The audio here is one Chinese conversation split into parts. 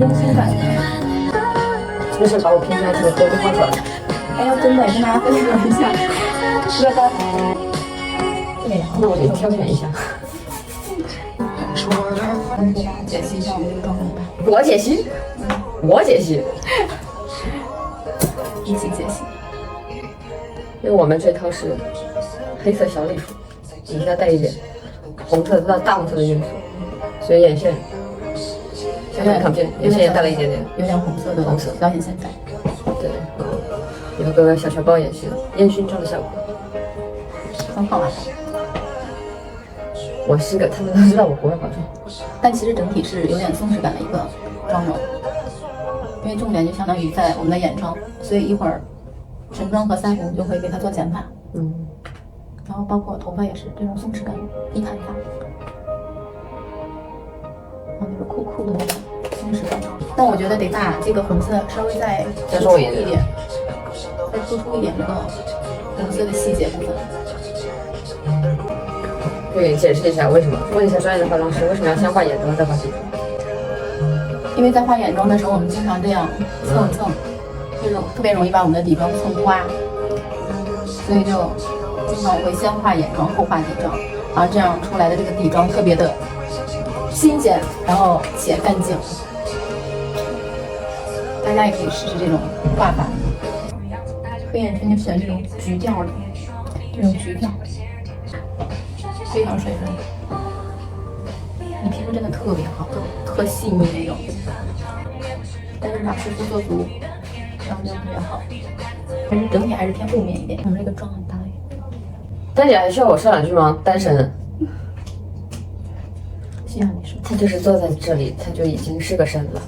温馨感。是不是把我拼出来的歌都放出来了？哎呀，真的跟大家分享一下。乐高。对呀，那我得挑选一下。给大家解析一下我们这个状态吧。我解析，我解析，一起解析。因为我们这套是黑色小礼服，底下带一点红色到大红色的元素，所以眼线相当于看不见，眼线也带了一点点，有点红色的红色小眼线带。对，有个小球包眼线，烟熏妆的效果，很好玩。我是个，他们都知道我不会化妆，但其实整体是有点松弛感的一个妆容，因为重点就相当于在我们的眼妆，所以一会儿唇妆和腮红就会给它做减法。然后包括头发也是这种松弛感，低弹发，然后那个酷酷的那种松弛感。但我觉得得把这个红色稍微再突出一点，再突出一点这个红色的细节部分。对，解释一下为什么？问一下专业的化妆师，为什么要先画眼妆再画底妆？因为在画眼妆的时候，我们经常这样蹭，特别容易把我们的底妆蹭花，所以就经常我会先画眼妆后画底妆，然后这样出来的这个底妆特别的新鲜，然后且干净。大家也可以试试这种画法。黑眼圈就选这种橘调的，这种橘调。非常水润，你皮肤真的特别好，特细腻那种，但是把湿肤做足，然后就特别好。但是整体还是偏雾面一点。我们这个妆很大耶。丹姐还需要我说两句吗？单身。需要你说。他就是坐在这里，他就已经是个神了。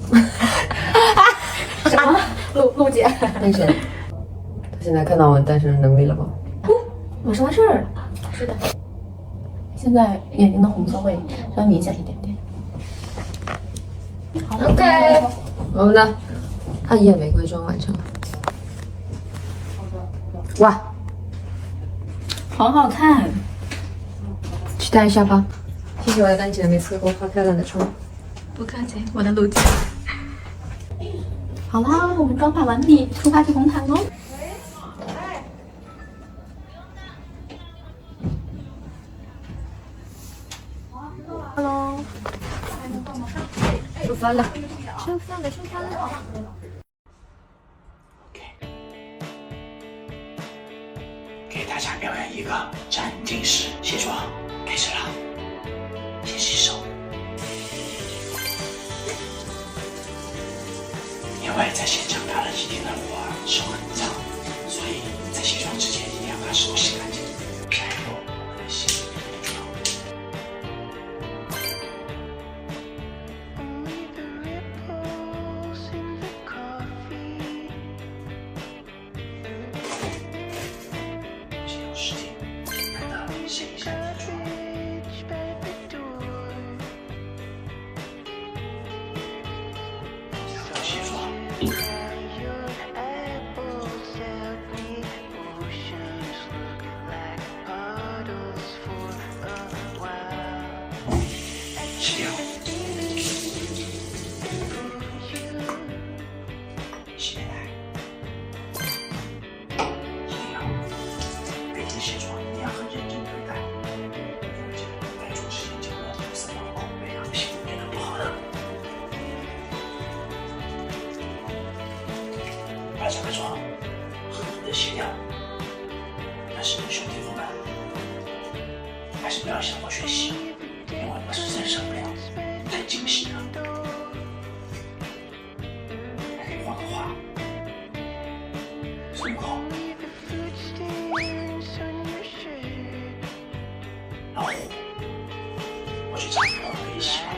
什么？陆姐。单身。他现在看到我单身的能力了吗？我说完事儿了。是的。现在眼睛的红色会稍微明显一点点。好的 ，OK， 我们的暗夜玫瑰妆完成了。哇，好好看，期待一下吧。谢谢我的丹姐，每次给我画漂亮的妆。不客气，我的陆姐。好啦，我们妆发完毕，出发去红毯喽。Hello， 出发了，吃饭了。给大家表演一个站定式卸妆，开始了。先洗手，因为在现场打了几天的舞儿，手很脏，所以在卸妆之前一定要把手洗干净。然后我们的洗妆。卸一下底妆，然后卸妆。洗掉，洗脸奶，一定要每天卸妆一定要很认真对待，因为这个该做事情就不能有三刀口碑，让皮肤变得不好的。把这个妆狠狠的卸掉，但是兄弟们还是不要向我学习，因为我实在受不了，太精细了。还可以画个画，孙悟空，老虎，我去找我可以洗了。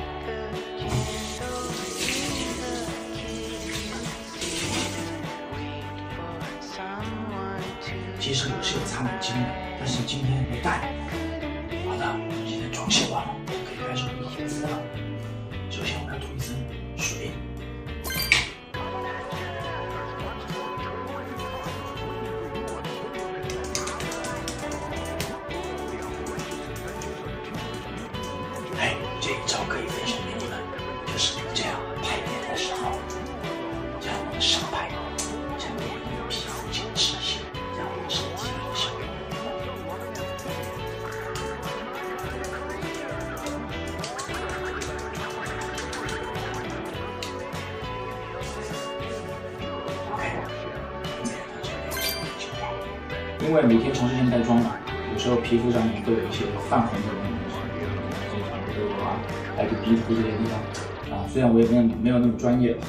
其实我是有擦眼睛的，但是今天没带。好的，今天妆卸完了，可以开始涂肤了。首先我们要涂一层水。哎，这一招可以分享给你们，就是这样拍脸的时候。因为每天长时间带妆嘛，有时候皮肤上面会有一些泛红的东西，经常会有啊，还有鼻头这些地方啊。虽然我也没有那么专业吧，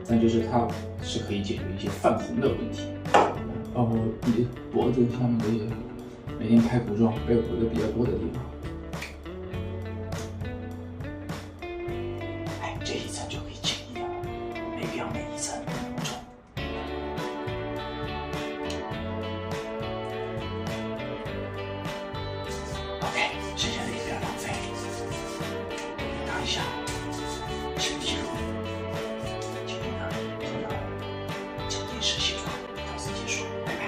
但就是它是可以解决一些泛红的问题。包括脖子下面这些，每天拍古装被补的比较多的地方。哎，这一层就可以轻一点了，没必要每一层那么重。OK， 剩下的也不要浪费，拿一下，请记住，今天呢，听到沉浸式卸妆到此结束，拜拜。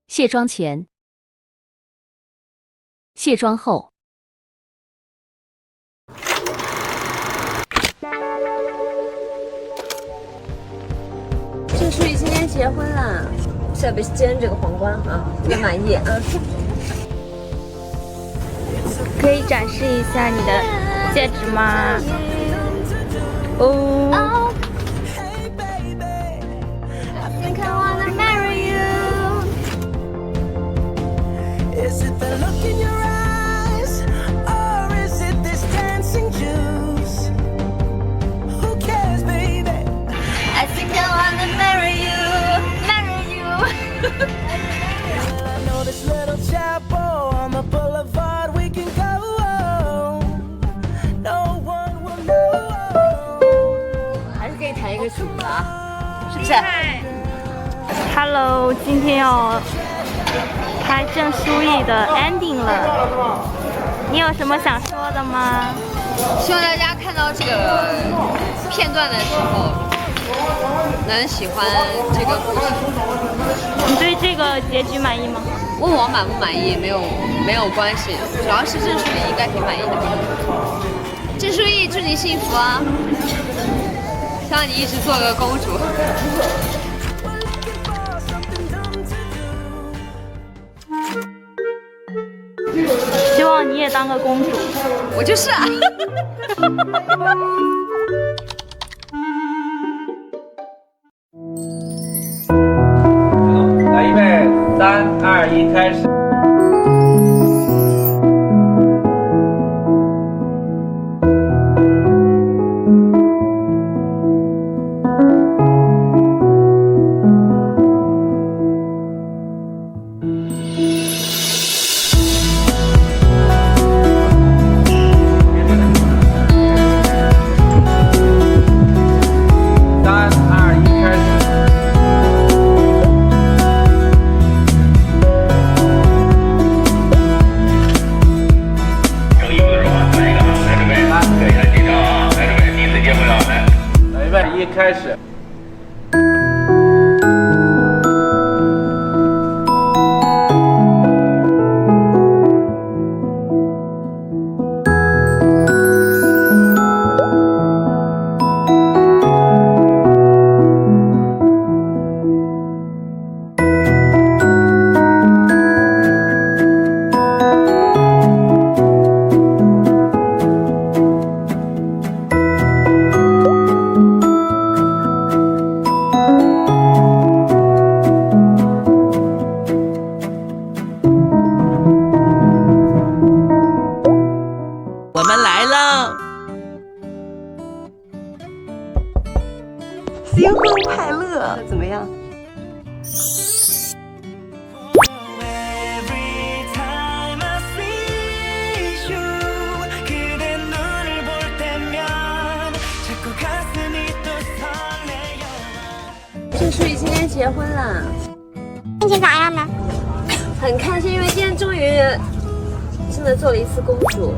卸妆前、卸妆后。郑书怡今天结婚了，下边煎这个黄瓜啊，特别满意啊。可以展示一下你的戒指吗？哦。Is it the look in your eyes, or is it this dancing juice? Who cares, baby? I think I wanna marry you, marry you. I know this little chapel on the boulevard we can go. No one will know. 还是可以弹一个曲子啊，是不是？Hello， 今天要拍郑书怡的 ending 了，你有什么想说的吗？希望大家看到这个片段的时候，能喜欢这个故事。你对这个结局满意吗？问我满不满意没有关系，主要是郑书怡应该挺满意的。郑书怡，祝你幸福啊！希望你一直做个公主。希望你也当个公主。我就是啊。来，预备，3、2、1，开始。开始。我们来了，新婚快乐，怎么样？郑书怡今天结婚了，心情咋样呢？很开心，因为今天终于真的做了一次公主。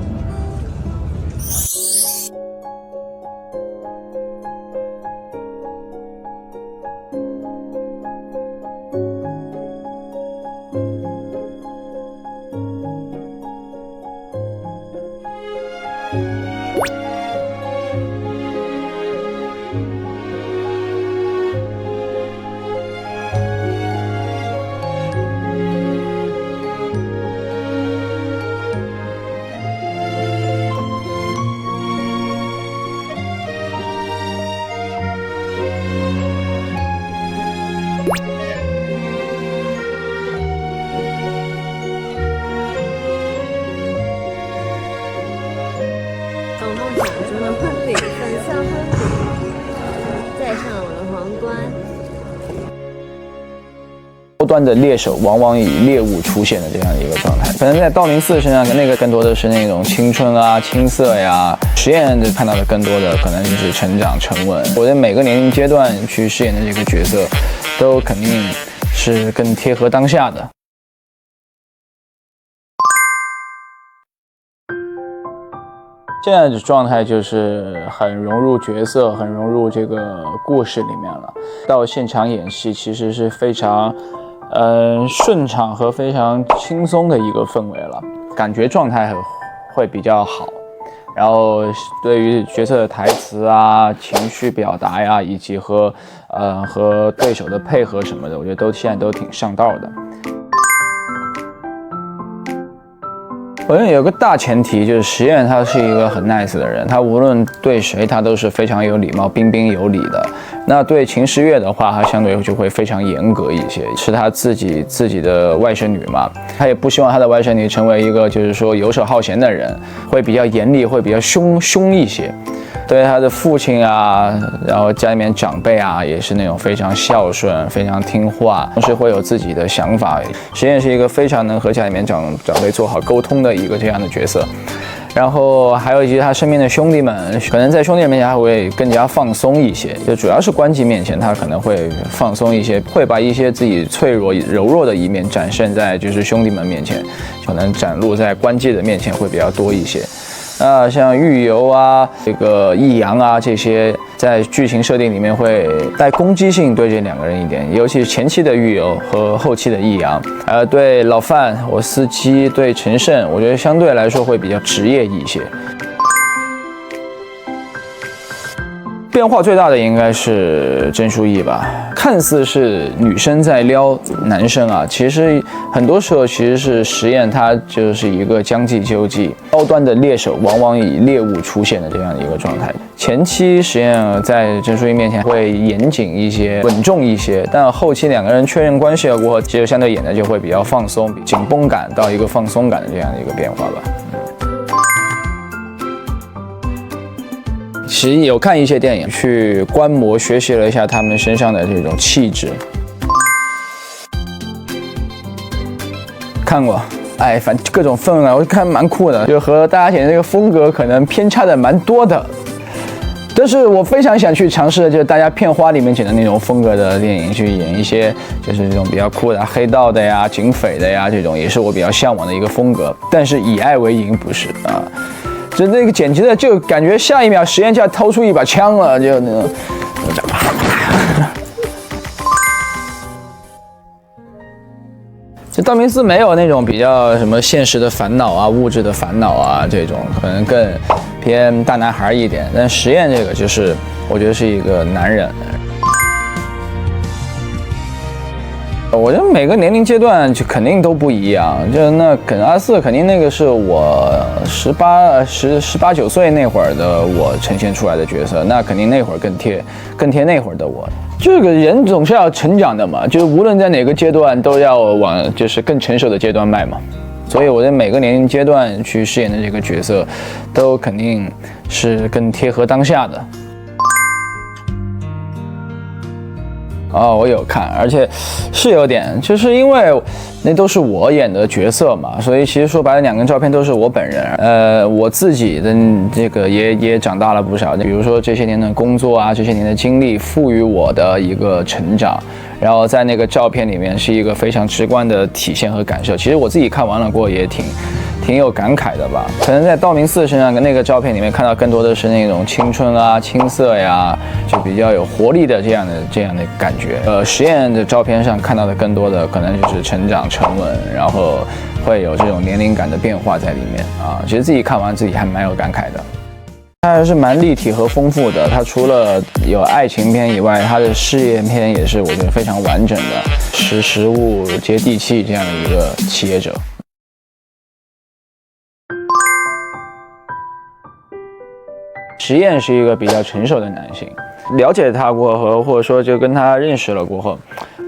端的猎手往往以猎物出现的这样一个状态。可能在道明寺身上，那个更多的是那种青春啊、青涩呀。实验看到的更多的可能就是成长、沉稳。我在每个年龄阶段去饰演的这个角色，都肯定是更贴合当下的。现在的状态就是很融入角色，很融入这个故事里面了。到现场演戏其实是非常，顺畅和非常轻松的一个氛围了，感觉状态会比较好。然后对于角色的台词啊、情绪表达呀，以及和对手的配合什么的，我觉得现在都挺上道的。我觉得有个大前提就是实验他是一个很 nice 的人，他无论对谁他都是非常有礼貌、彬彬有礼的。那对秦时月的话，他相对就会非常严格一些，是他自己的外甥女嘛，他也不希望他的外甥女成为一个就是说游手好闲的人，会比较严厉，会比较凶一些。对他的父亲啊，然后家里面长辈啊，也是那种非常孝顺、非常听话，同时会有自己的想法。实验是一个非常能和家里面长辈做好沟通的一个这样的角色。然后还有一些他身边的兄弟们，可能在兄弟面前他会更加放松一些，就主要是关机面前他可能会放松一些，会把一些自己脆弱柔弱的一面展现在就是兄弟们面前，可能展露在关机的面前会比较多一些。像玉游啊、这个易阳啊这些，在剧情设定里面会带攻击性对这两个人一点，尤其是前期的玉游和后期的易阳。对老范、我司机、对陈胜，我觉得相对来说会比较职业一些。变化最大的应该是郑书意吧，看似是女生在撩男生啊，其实很多时候其实是实验他就是一个将计就计，高端的猎手往往以猎物出现的这样一个状态。前期实验在郑书意面前会严谨一些、稳重一些，但后期两个人确认关系了过后，其实相对演的就会比较放松，紧绷感到一个放松感的这样一个变化吧。其实有看一些电影，去观摩学习了一下他们身上的这种气质。看过，反正各种氛围，我看蛮酷的，就和大家演的这个风格可能偏差的蛮多的。但是我非常想去尝试的就是大家片花里面剪的那种风格的电影，去演一些就是这种比较酷的黑道的呀、警匪的呀，这种也是我比较向往的一个风格。但是以爱为营不是啊。就那个剪辑的，就感觉下一秒实验家掏出一把枪了，就那种。就道明寺没有那种比较什么现实的烦恼啊、物质的烦恼啊这种，可能更偏大男孩一点。但实验这个就是，我觉得是一个男人。我觉得每个年龄阶段就肯定都不一样，就那可能24肯定那个是我18、9岁那会儿的我呈现出来的角色，那肯定那会儿更贴那会儿的我。这个人总是要成长的嘛，就是无论在哪个阶段都要往就是更成熟的阶段迈嘛。所以我在每个年龄阶段去饰演的这个角色，都肯定是更贴合当下的。我有看，而且是有点，就是因为那都是我演的角色嘛，所以其实说白了，2张照片都是我本人。我自己的这个也长大了不少，比如说这些年的工作啊，这些年的经历赋予我的一个成长，然后在那个照片里面是一个非常直观的体现和感受。其实我自己看完了过后也挺有感慨的吧。可能在道明寺身上那个照片里面看到更多的是那种青春啊、青涩呀，就比较有活力的这样的感觉。实验的照片上看到的更多的可能就是成长、沉稳，然后会有这种年龄感的变化在里面啊。其实自己看完自己还蛮有感慨的。它还是蛮立体和丰富的。它除了有爱情片以外，它的事业片也是我觉得非常完整的，实务接地气这样的一个企业者。实验是一个比较成熟的男性，了解他过后，或者说就跟他认识了过后，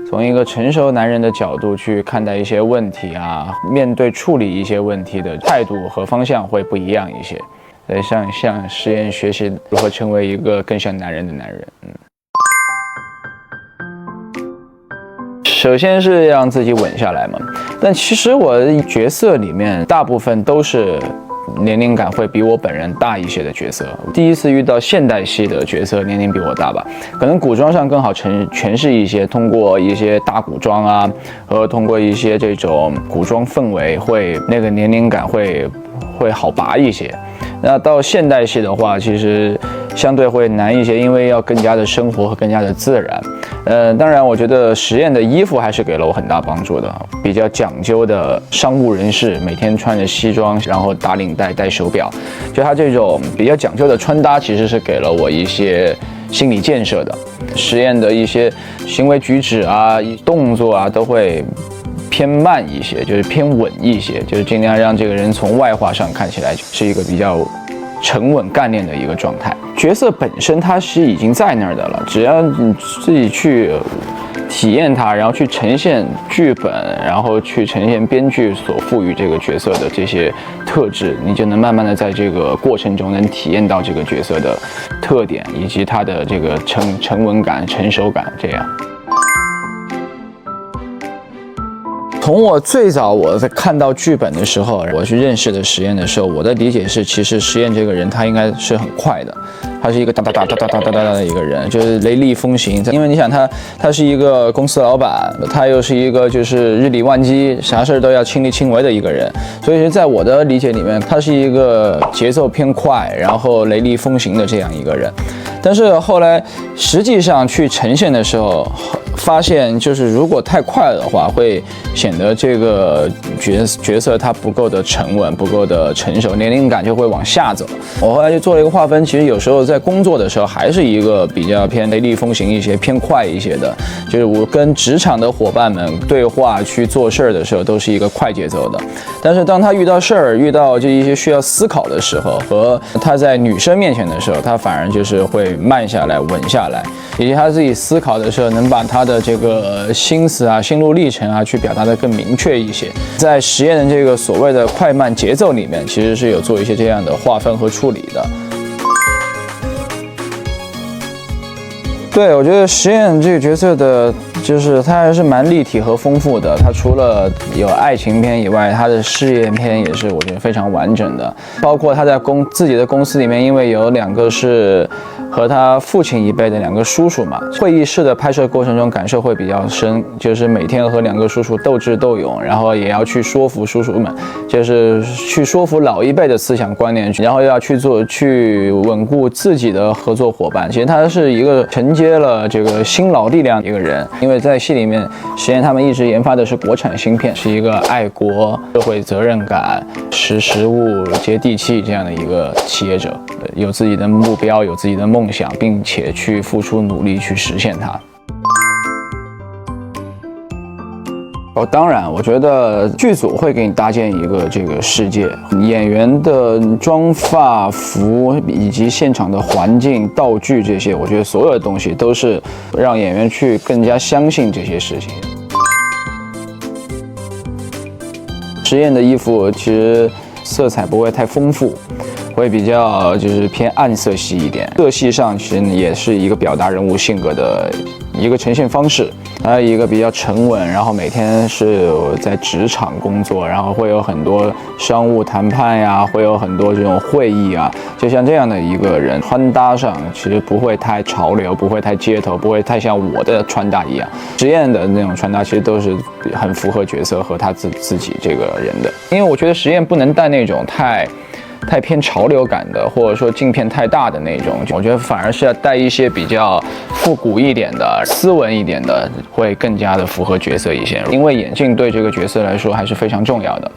从一个成熟男人的角度去看待一些问题啊，面对处理一些问题的态度和方向会不一样一些。所以向实验学习如何成为一个更像男人的男人。首先是让自己稳下来嘛。但其实我的角色里面大部分都是年龄感会比我本人大一些的角色。第一次遇到现代戏的角色，年龄比我大吧，可能古装上更好诠释一些，通过一些大古装啊，和通过一些这种古装氛围，会那个年龄感会好拔一些。那到现代戏的话，其实相对会难一些，因为要更加的生活和更加的自然。当然，我觉得实验的衣服还是给了我很大帮助的，比较讲究的商务人士，每天穿着西装，然后打领带、戴手表，就他这种比较讲究的穿搭，其实是给了我一些心理建设的。实验的一些行为举止啊、动作啊，都会偏慢一些，就是偏稳一些，就是尽量让这个人从外化上看起来是一个比较沉稳干练的一个状态。角色本身它是已经在那儿的了，只要你自己去体验它，然后去呈现剧本，然后去呈现编剧所赋予这个角色的这些特质，你就能慢慢的在这个过程中能体验到这个角色的特点，以及它的这个沉稳感、成熟感这样。从我最早我在看到剧本的时候，我去认识的实验的时候，我的理解是，其实实验这个人他应该是很快的，他是一个哒的一个人，就是雷厉风行。因为你想他是一个公司老板，他又是一个就是日理万机，啥事都要亲力亲为的一个人，所以在我的理解里面，他是一个节奏偏快，然后雷厉风行的这样一个人。但是后来实际上去呈现的时候，发现就是如果太快了的话，会显得这个角色它不够的沉稳，不够的成熟，年龄感就会往下走。我后来就做了一个划分，其实有时候在工作的时候还是一个比较偏雷厉风行一些、偏快一些的，就是我跟职场的伙伴们对话去做事儿的时候都是一个快节奏的。但是当他遇到事儿、遇到这一些需要思考的时候，和他在女生面前的时候，他反而就是会慢下来、稳下来，以及他自己思考的时候，能把他的这个心思啊、心路历程啊，去表达得更明确一些。在实验的这个所谓的快慢节奏里面，其实是有做一些这样的划分和处理的。对，我觉得实验这个角色的，就是他还是蛮立体和丰富的。他除了有爱情片以外，他的事业片也是我觉得非常完整的。包括他在自己的公司里面，因为有2个是和他父亲一辈的2个叔叔嘛，会议室的拍摄过程中感受会比较深，就是每天和2个叔叔斗智斗勇，然后也要去说服叔叔们，就是去说服老一辈的思想观念，然后要去稳固自己的合作伙伴。其实他是一个承接了这个新老力量的一个人，因为在戏里面，实验他们一直研发的是国产芯片，是一个爱国、社会责任感、实务、接地气这样的一个企业者，有自己的目标，有自己的梦想，并且去付出努力去实现它。当然，我觉得剧组会给你搭建一个这个世界，演员的妆发服以及现场的环境、道具这些，我觉得所有的东西都是让演员去更加相信这些事情。实验的衣服其实色彩不会太丰富，会比较就是偏暗色系一点。色系上其实也是一个表达人物性格的一个呈现方式。还有一个比较沉稳，然后每天是在职场工作，然后会有很多商务谈判呀，会有很多这种会议啊，就像这样的一个人，穿搭上其实不会太潮流，不会太街头，不会太像我的穿搭一样。实验的那种穿搭其实都是很符合角色和他自己这个人的，因为我觉得实验不能带那种太偏潮流感的，或者说镜片太大的那种，我觉得反而是要带一些比较复古一点的、斯文一点的，会更加的符合角色一些。因为眼镜对这个角色来说还是非常重要的。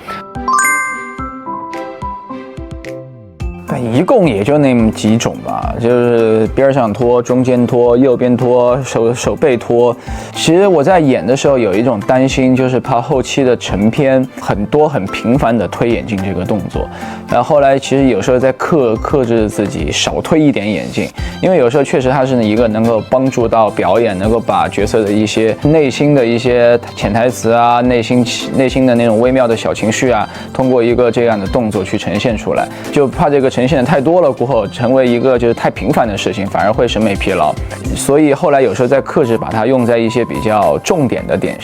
一共也就那么几种吧，就是边上拖、中间拖、右边拖、手背拖。其实我在演的时候有一种担心，就是怕后期的成片很多很频繁的推眼镜这个动作。然后后来其实有时候在克制自己少推一点眼镜，因为有时候确实它是一个能够帮助到表演，能够把角色的一些内心的一些潜台词啊、内心的那种微妙的小情绪啊，通过一个这样的动作去呈现出来，就怕这个呈现的太多了过后，成为一个就是太频繁的事情，反而会审美疲劳。所以后来有时候在克制把它用在一些比较重点的点